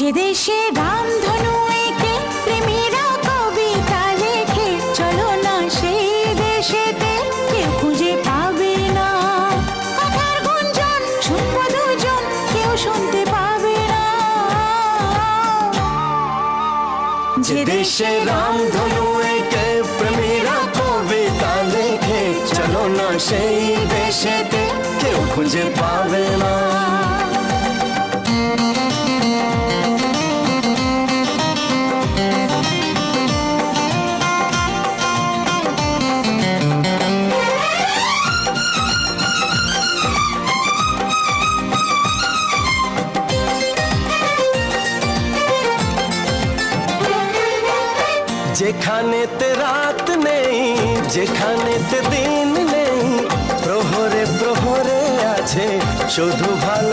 যে দেশে রামধনু এঁকে প্রেমীরা কবিতা লেখে, চলো না সেই দেশেতে, কেউ খুঁজে পাবে না। কথার গুঞ্জন শুনবো দুজন, কেউ শুনতে পাবে না। যে দেশে রামধনু এঁকে প্রেমীরা কবিতা লেখে, চলো না সেই দেশেতে, কেউ খুঁজে পাবে না। যেখানেতে রাত নেই, যেখানেতে দিন নেই, প্রহরে প্রহরে আছে শুধু ভালো।